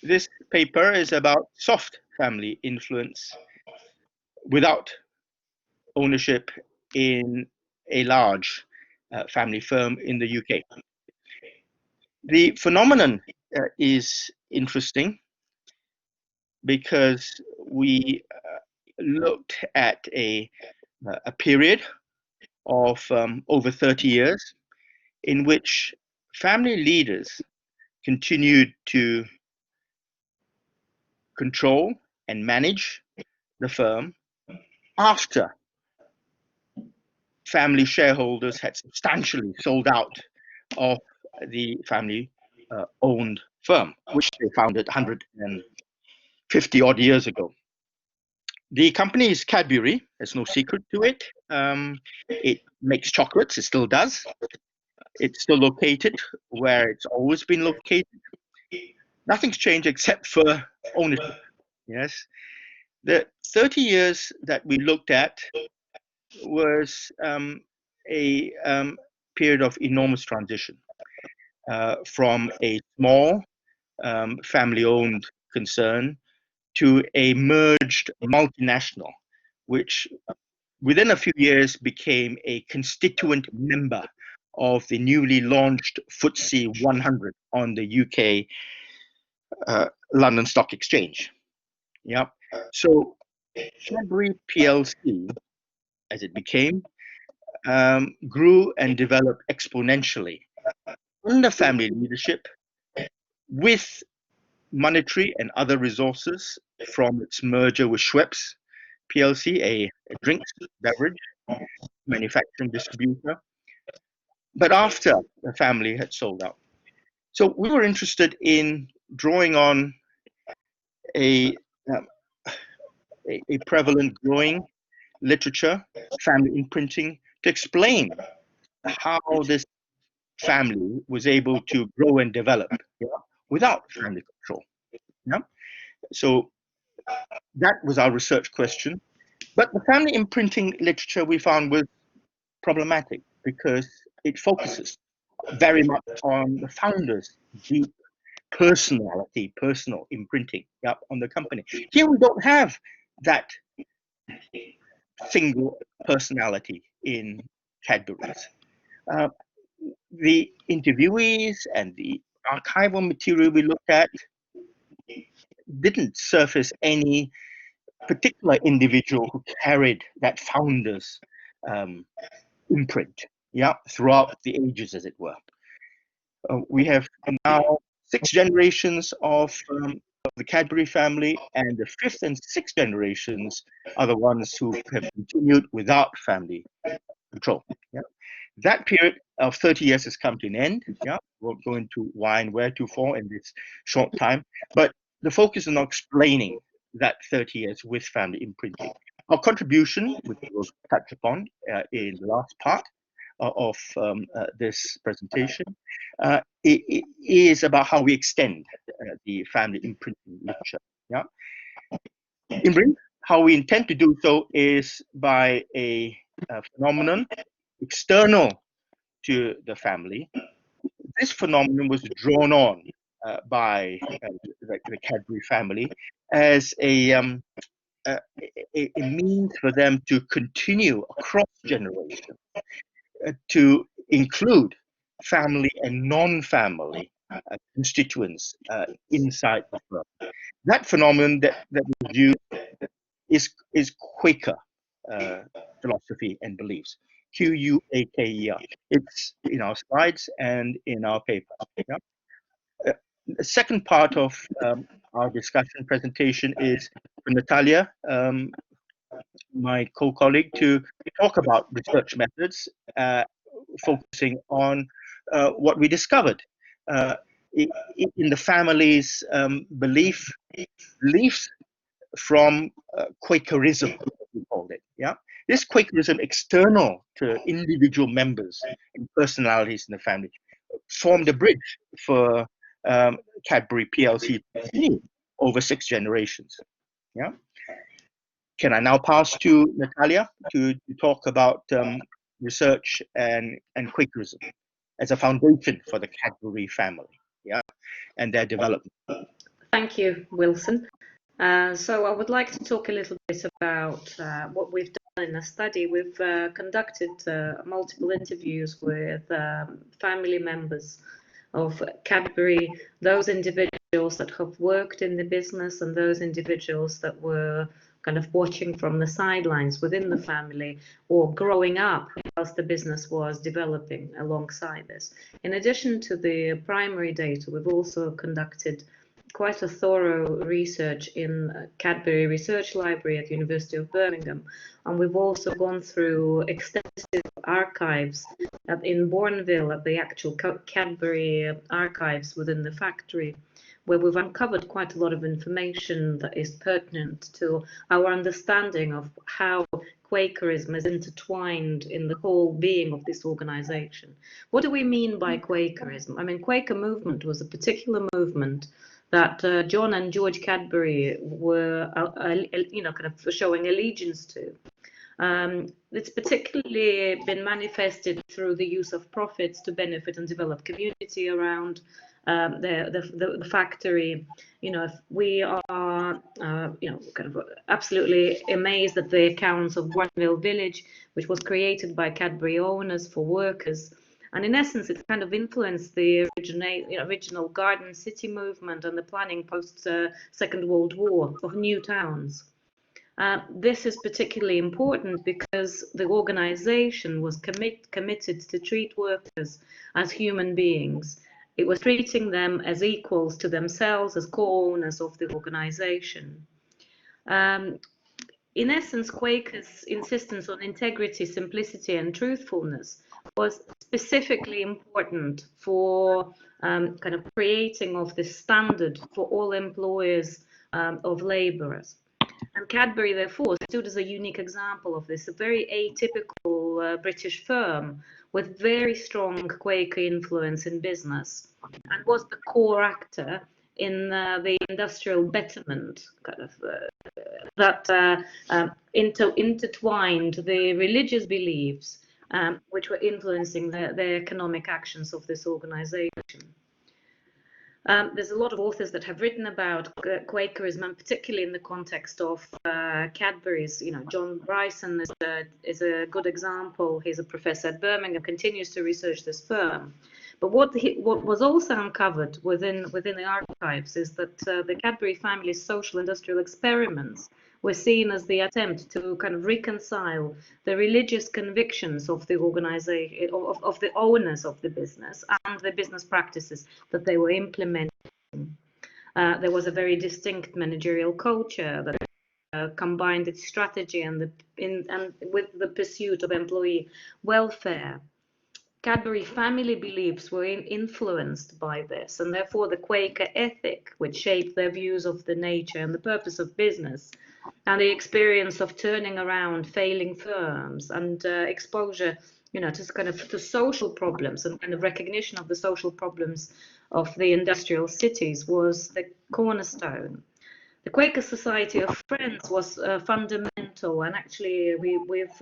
This paper is about soft family influence without ownership in a large family firm in the UK. The phenomenon is interesting because we looked at a period of over 30 years in which family leaders continued to control and manage the firm after family shareholders had substantially sold out of the family owned firm, which they founded 150 odd years ago. The company is Cadbury. There's no secret to it. It makes chocolates. It still does. It's still located where it's always been located. Nothing's changed except for ownership. Yes. The 30 years that we looked at was a period of enormous transition from a small family-owned concern to a merged multinational, which within a few years became a constituent member of the newly launched FTSE 100 on the UK London Stock Exchange. Yep. So Cadbury PLC, as it became, grew and developed exponentially under family leadership with monetary and other resources from its merger with Schweppes PLC, a drinks beverage manufacturing distributor, but after the family had sold out. So we were interested in drawing on a, um, a prevalent growing literature, family imprinting, to explain how this family was able to grow and develop, yeah, without family control. Yeah? So that was our research question. But the family imprinting literature we found was problematic because it focuses very much on the founder's deep personality, personal imprinting, yep, on the company. Here we don't have that single personality in Cadbury's. Uh, the interviewees and the archival material we looked at didn't surface any particular individual who carried that founder's um, imprint, yeah, throughout the ages, as it were. We have now 6 generations of the Cadbury family, and the fifth and sixth generations are the ones who have continued without family control. Yeah? That period of 30 years has come to an end. Yeah, we won't go into why and where to for in this short time, but the focus is on explaining that 30 years with family imprinting. Our contribution, which we'll touch upon in the last part of this presentation, it is about how we extend the family imprinting literature. Yeah. In brief, how we intend to do so is by a phenomenon external to the family. This phenomenon was drawn on by the Cadbury family as a means for them to continue across generations, to include family and non-family constituents inside the firm. That phenomenon that was used is Quaker philosophy and beliefs. Quaker. It's in our slides and in our paper. Yeah? The second part of our discussion presentation is for Natalia, my co-colleague, to talk about research methods, focusing on what we discovered in the family's beliefs from Quaker-ism, we called it. Yeah, this Quaker-ism, external to individual members and personalities in the family, formed a bridge for Cadbury PLC to continue over 6 generations. Yeah. Can I now pass to Natalia to talk about research and Quakerism as a foundation for the Cadbury family, yeah, and their development? Thank you, Wilson. So I would like to talk a little bit about what we've done in the study. We've conducted multiple interviews with family members of Cadbury, those individuals that have worked in the business and those individuals that were kind of watching from the sidelines within the family or growing up whilst the business was developing alongside this. In addition to the primary data, we've also conducted quite a thorough research in Cadbury Research Library at the University of Birmingham, and we've also gone through extensive archives in Bourneville at the actual Cadbury archives within the factory, where we've uncovered quite a lot of information that is pertinent to our understanding of how Quakerism is intertwined in the whole being of this organization. What do we mean by Quakerism? I mean, Quaker movement was a particular movement that John and George Cadbury were, kind of showing allegiance to. It's particularly been manifested through the use of profits to benefit and develop community around the factory. You know, if we are, kind of absolutely amazed at the accounts of Bourneville Village, which was created by Cadbury owners for workers. And in essence, it kind of influenced the original Garden City movement and the planning post Second World War of new towns. This is particularly important because the organization was committed to treat workers as human beings. It was treating them as equals to themselves, as co-owners of the organization. In essence, Quakers' insistence on integrity, simplicity, and truthfulness was specifically important for kind of creating of this standard for all employers of labourers. And Cadbury, therefore, stood as a unique example of this, a very atypical British firm with very strong Quaker influence in business, and was the core actor in the industrial betterment kind of that intertwined the religious beliefs which were influencing the economic actions of this organization. There's a lot of authors that have written about Quakerism, and particularly in the context of Cadbury's. You know, John Bryson is a good example. He's a professor at Birmingham, continues to research this firm. But what was also uncovered within the archives is that the Cadbury family's social industrial experiments were seen as the attempt to kind of reconcile the religious convictions of the organization, of the owners of the business, and the business practices that they were implementing. There was a very distinct managerial culture that combined its strategy and with the pursuit of employee welfare. Cadbury family beliefs were influenced by this, and therefore the Quaker ethic, which shaped their views of the nature and the purpose of business, and the experience of turning around failing firms and exposure, to kind of to social problems and kind of recognition of the social problems of the industrial cities was the cornerstone. The Quaker Society of Friends was fundamental, and actually we've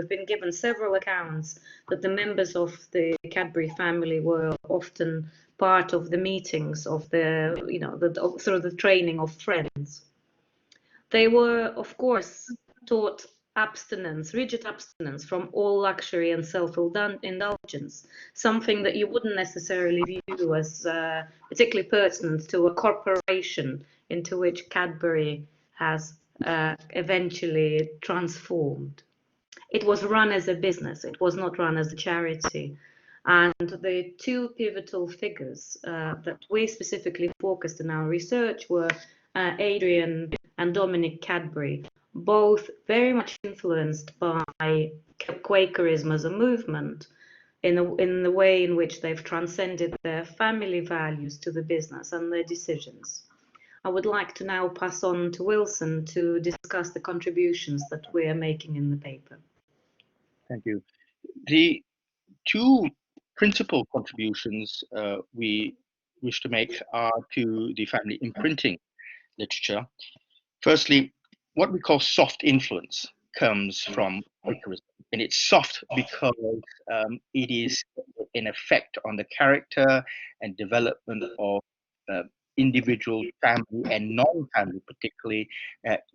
been given several accounts that the members of the Cadbury family were often part of the meetings of through the training of friends. They were, of course, taught abstinence, rigid abstinence from all luxury and self-indulgence, something that you wouldn't necessarily view as particularly pertinent to a corporation into which Cadbury has eventually transformed. It was run as a business, it was not run as a charity. And the two pivotal figures that we specifically focused in our research were Adrian and Dominic Cadbury, both very much influenced by Quakerism as a movement in the way in which they've transcended their family values to the business and their decisions. I would like to now pass on to Wilson to discuss the contributions that we are making in the paper. Thank you. The two principal contributions we wish to make are to the family imprinting literature. Firstly, what we call soft influence comes from Quakerism, and it's soft because it is an effect on the character and development of individual, family, and non-family, particularly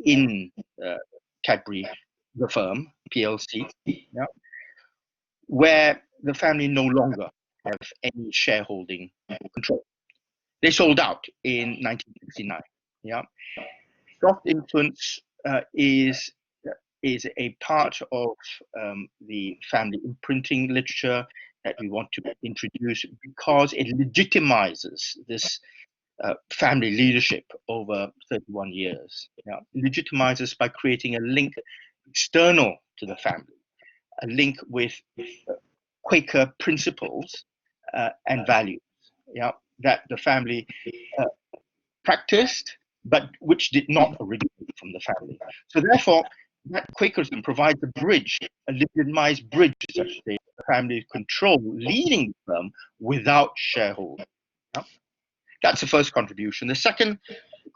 in Cadbury, the firm PLC, yeah, where the family no longer have any shareholding control. They sold out in 1969. Yeah, soft influence is a part of the family imprinting literature that we want to introduce because it legitimizes this family leadership over 31 years. Yeah, legitimizes by creating a link external to the family, a link with Quaker principles and values. Yeah, that the family uh, practiced, but which did not originate from the family. So therefore, that Quakerism provides a bridge, a legitimized bridge, such as the family control, leading the firm without shareholders. Yeah? That's the first contribution. The second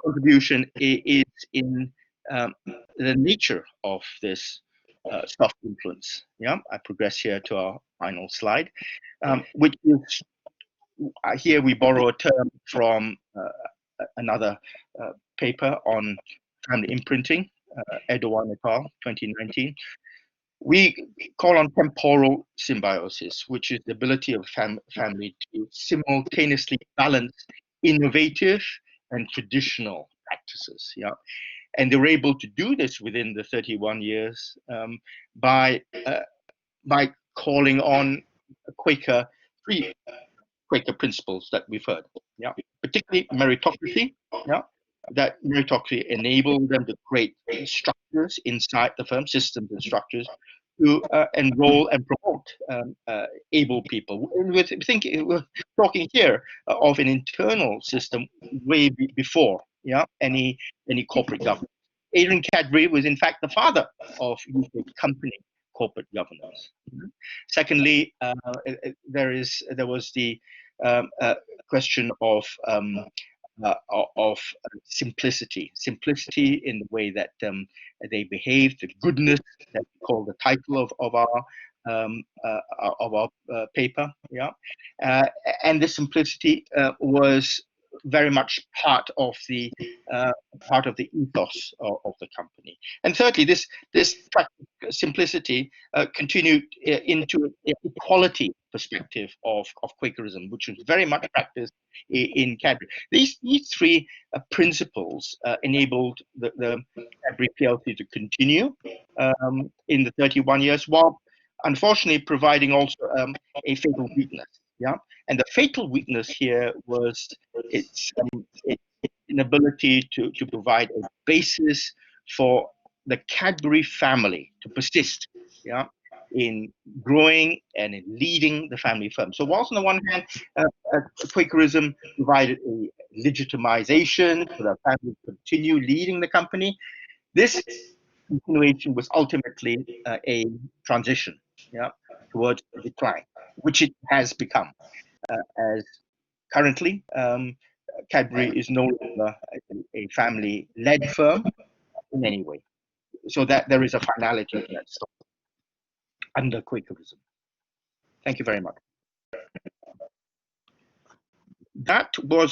contribution is in the nature of this soft influence. Yeah, I progress here to our final slide, which is here we borrow a term from another paper on family imprinting, Erdogan et al., 2019. We call on temporal symbiosis, which is the ability of family to simultaneously balance innovative and traditional practices. Yeah, and they were able to do this within the 31 years by calling on Quaker three Quaker principles that we've heard. Yeah, particularly meritocracy. Yeah, that meritocracy enabled them to create structures inside the firm, systems and structures to enroll and promote able people. And we're talking here of an internal system way before, yeah, any corporate governance. Adrian Cadbury was in fact the father of UK company corporate governance. Secondly, there was the question of simplicity in the way that they behaved, the goodness that we call the title of our paper, yeah, uh, and the simplicity was very much uh, part of the ethos of the company. And thirdly, this simplicity continued into equality perspective of Quakerism, which was very much practiced in Cadbury. These three principles enabled the Cadbury PLC to continue in the 31 years, while unfortunately providing also a fatal weakness. Yeah, and the fatal weakness here was its inability to provide a basis for the Cadbury family to persist. Yeah, in growing and in leading the family firm. So whilst on the one hand, Quakerism provided a legitimization for the family to continue leading the company, this continuation was ultimately a transition, yeah, towards a decline, which it has become. As currently, Cadbury is no longer a family-led firm in any way. So that there is a finality in that story under Quakerism. Thank you very much. That was